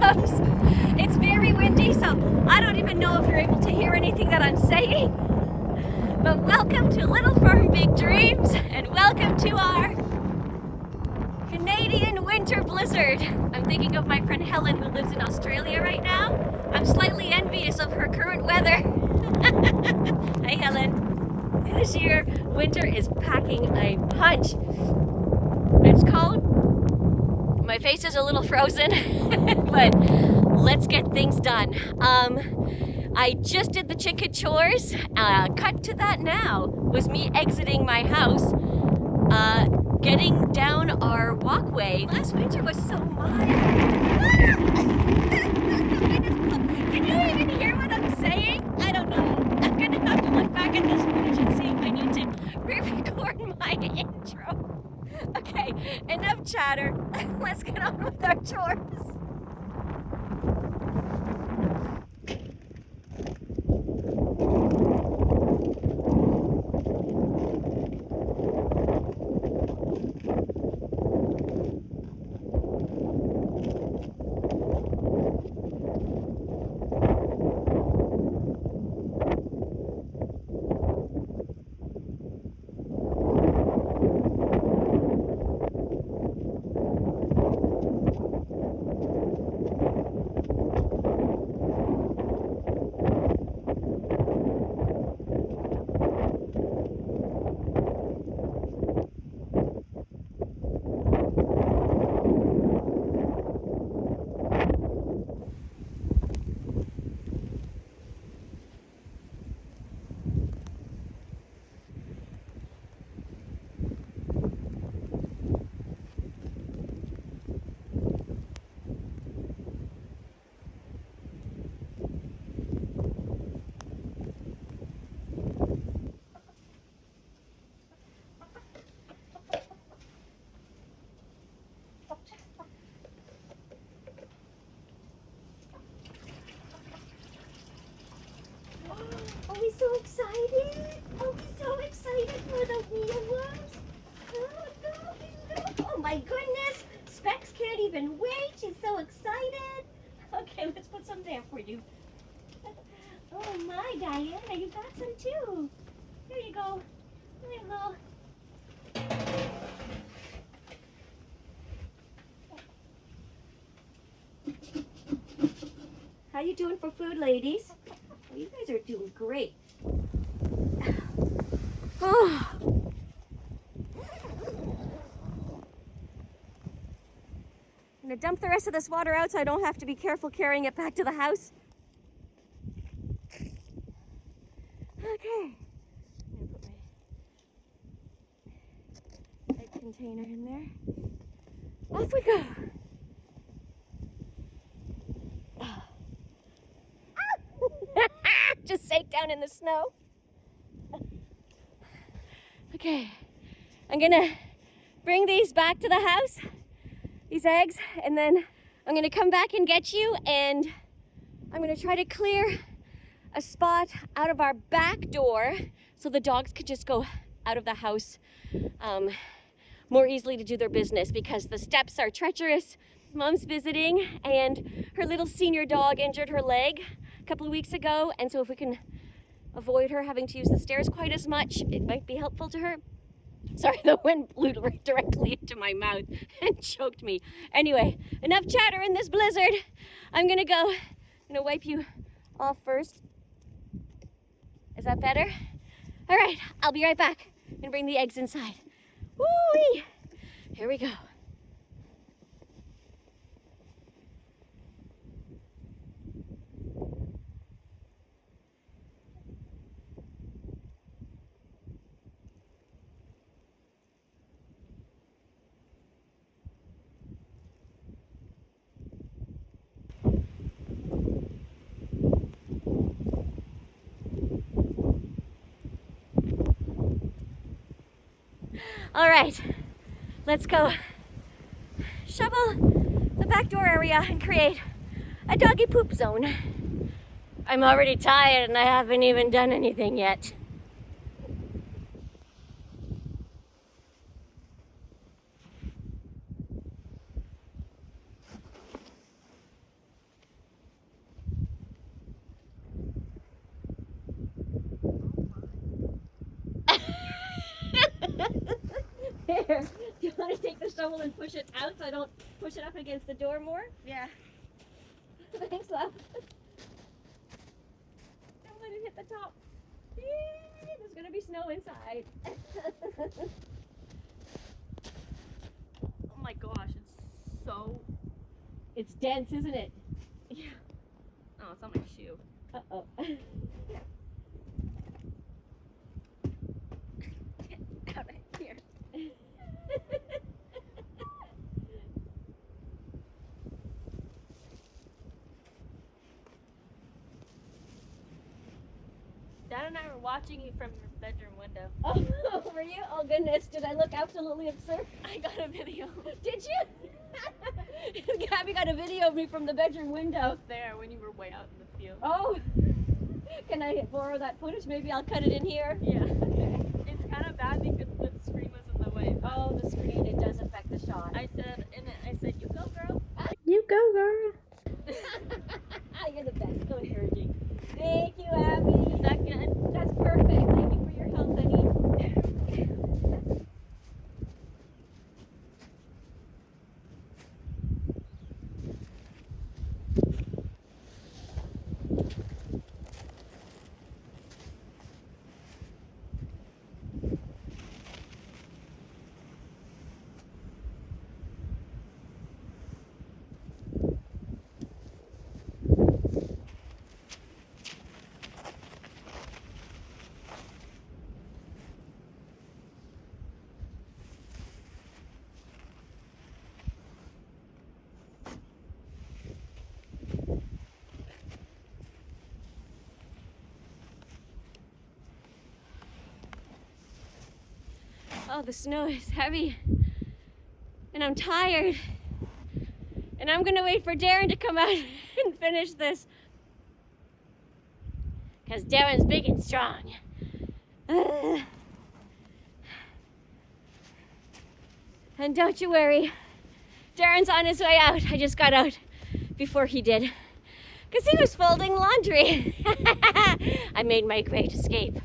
house. It's very windy, so I don't even know if you're able to hear anything that I'm saying. But welcome to Little Farm Big Dreams, and welcome to our Canadian winter blizzard. I'm thinking of my friend Helen, who lives in Australia right now. I'm slightly envious of her current weather. Hi, Helen. This year, winter is packing a punch. It's cold. My face is a little frozen, but let's get things done. I just did the chicken chores. Cut to that now was me exiting my house, getting down our walkway. Last winter was so mild. Can you even hear what I'm saying? I don't know. I'm gonna have to look back at this footage and see if I need to re-record my intro. Okay, enough chatter. Let's get on with our chores. Are we so excited? Are we so excited for the wheelworms? Oh my goodness! Specs can't even wait. She's so excited. Okay, let's put some there for you. Oh my, Diana, you got some too. Here you go. There you go. How you doing for food, ladies? Oh, you guys are doing great. Oh. I'm gonna dump the rest of this water out so I don't have to be careful carrying it back to the house. Okay. I'm gonna put my egg container in there. Off we go. Just sank down in the snow. Okay, I'm gonna bring these back to the house, these eggs, and then I'm gonna come back and get you, and I'm gonna try to clear a spot out of our back door so the dogs could just go out of the house more easily to do their business, because the steps are treacherous. Mom's visiting, and her little senior dog injured her leg a couple of weeks ago, and so if we can avoid her having to use the stairs quite as much, it might be helpful to her. Sorry, the wind blew directly into my mouth and choked me. Anyway, enough chatter in this blizzard. I'm gonna go. I'm gonna wipe you off first. Is that better? All right, I'll be right back and bring the eggs inside. Woo-wee! Here we go. All right, let's go shovel the back door area and create a doggy poop zone. I'm already tired and I haven't even done anything yet. Here, do you want to take the shovel and push it out so I don't push it up against the door more? Yeah. Thanks, love. Don't let it hit the top. Yay, there's gonna be snow inside. Oh my gosh, it's so... It's dense, isn't it? Yeah. Oh, it's on my shoe. Uh-oh. Get out of here. Dad and I were watching you from your bedroom window. Oh, were you? Oh goodness, did I look absolutely absurd? I got a video. Did you? Gabby got a video of me from the bedroom window. Out there when you were way out in the field. Oh, can I borrow that footage? Maybe I'll cut it in here. Yeah. It's kind of bad because the screen was in the way. Oh, the screen, it does affect the shot. I said, you go, girl. You go, girl. You're the best. So encouraging. Thank you, Abby. Is that good? That's perfect. Thank you for your help, honey. Oh, the snow is heavy. And I'm tired. And I'm gonna wait for Darren to come out and finish this. Because Darren's big and strong. And don't you worry, Darren's on his way out. I just got out before he did. Because he was folding laundry. I made my great escape.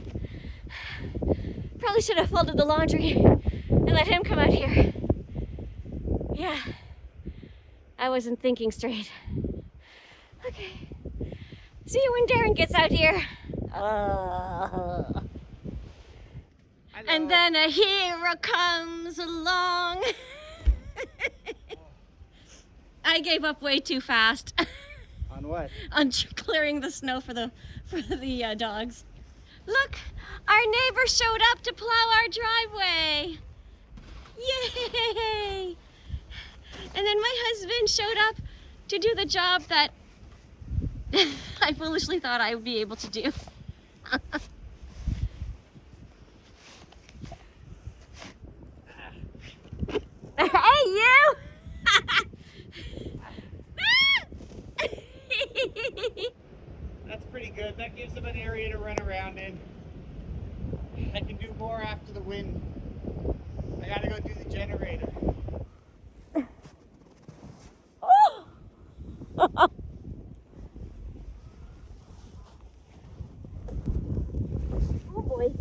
Probably should have folded the laundry and let him come out here. Yeah, I wasn't thinking straight. Okay, see you when Darren gets out here. And then a hero comes along. I gave up way too fast. On what? On clearing the snow for the dogs. Look, our neighbor showed up to plow our driveway. Yay! And then my husband showed up to do the job that I foolishly thought I would be able to do. Hey, you! That's pretty good. That gives them an area to run around in. I can do more after the wind. I gotta go do the generator. Oh! Oh boy.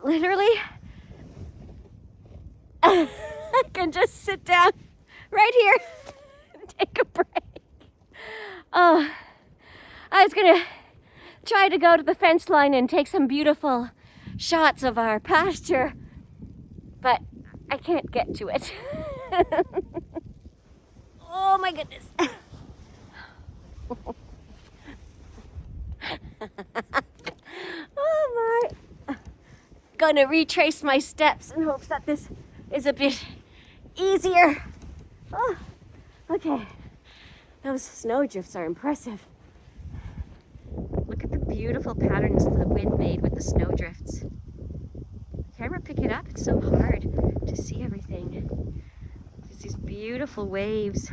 Literally, I can just sit down right here and take a break. Oh, I was gonna try to go to the fence line and take some beautiful shots of our pasture, but I can't get to it. Oh my goodness. Oh my. Gonna retrace my steps in hopes that this is a bit easier. Oh, okay. Those snow drifts are impressive. Look at the beautiful patterns the wind made with the snow drifts. Camera pick it up, it's so hard to see everything. There's these beautiful waves.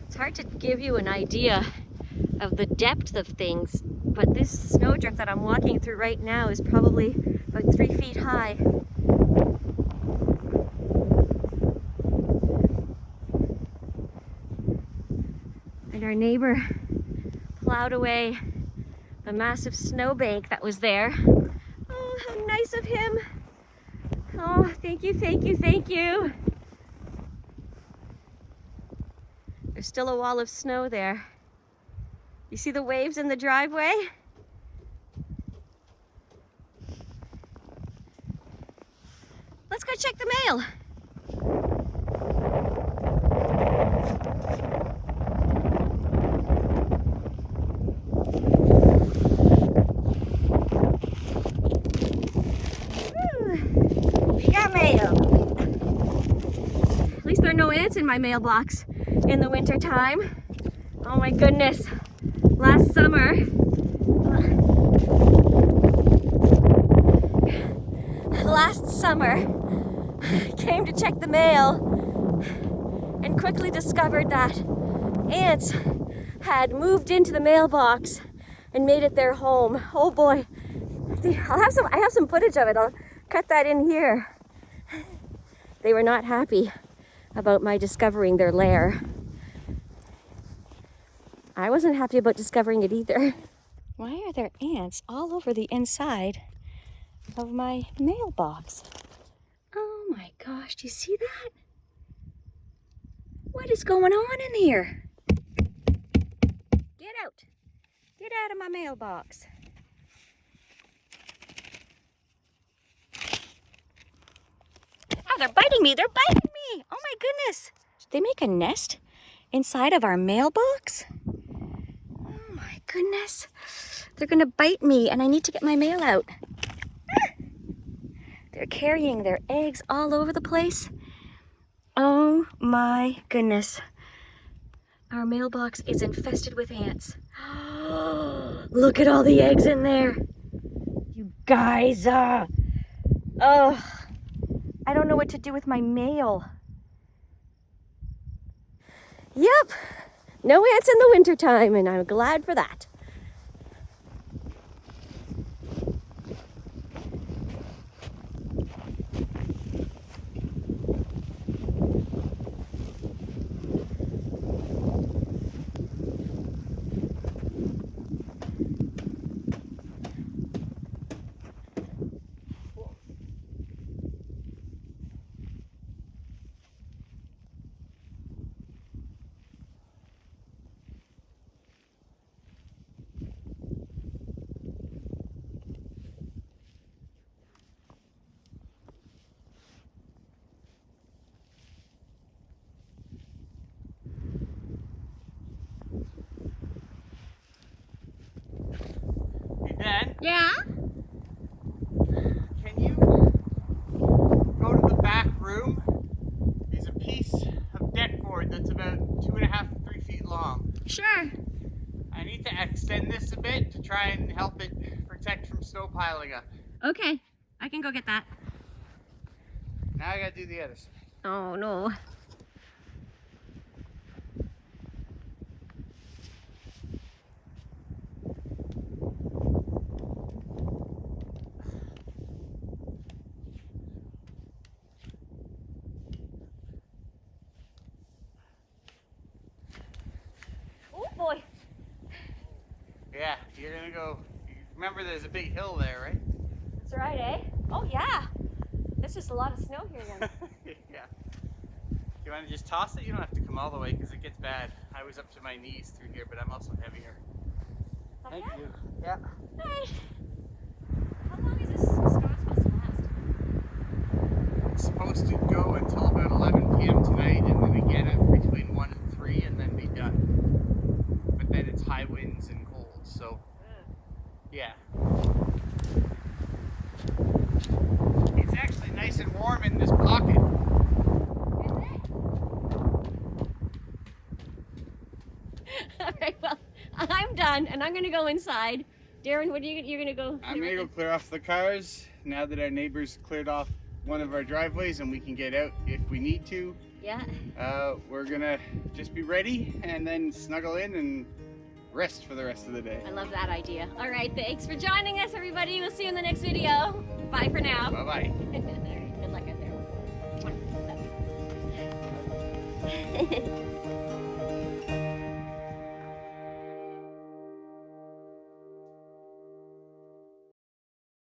It's hard to give you an idea of the depth of things but this snowdrift that I'm walking through right now is probably about 3 feet high. And our neighbor plowed away the massive snowbank that was there. Oh, how nice of him. Oh, thank you, thank you, thank you. There's still a wall of snow there. You see the waves in the driveway? Let's go check the mail. We got mail. At least there are no ants in my mailbox in the winter time. Oh my goodness. Last summer, came to check the mail and quickly discovered that ants had moved into the mailbox and made it their home. Oh boy. I have some footage of it. I'll cut that in here. They were not happy about my discovering their lair. I wasn't happy about discovering it either. Why are there ants all over the inside of my mailbox? Oh my gosh, do you see that? What is going on in here? Get out. Get out of my mailbox. Oh, they're biting me. They're biting me. Oh my goodness. Did they make a nest inside of our mailbox? Oh my goodness. They're gonna bite me and I need to get my mail out. They're carrying their eggs all over the place. Oh my goodness. Our mailbox is infested with ants. Look at all the eggs in there. You guys, I don't know what to do with my mail. Yep, no ants in the wintertime, and I'm glad for that. Dad, Yeah? can you go to the back room? There's a piece of deck board that's about 2.5 to 3 feet long. Sure. I need to extend this a bit to try and help it protect from snow piling up. Okay, I can go get that. Now I gotta do the other side. Oh no. Oh boy. Yeah, you're gonna go. Remember, there's a big hill there, right? That's right, eh? Oh yeah. There's just a lot of snow here then. Yeah. You want to just toss it? You don't have to come all the way because it gets bad. I was up to my knees through here, but I'm also heavier. Thank you. Yeah. Alright. How long is this snow supposed to last? It's supposed to go until about 11 p.m. tonight, and then again at between 1 and 3, and then be done. But then it's high winds and cold, so yeah. It's actually nice and warm in this pocket. Alright, well, I'm done and I'm gonna go inside. Darren, what are you're gonna go? I'm gonna go clear off the cars now that our neighbors cleared off one of our driveways and we can get out if we need to. Yeah. We're gonna just be ready and then snuggle in and rest for the rest of the day. I love that idea. All right, thanks for joining us, everybody. We'll see you in the next video. Bye for now. Bye-bye. Good luck out there.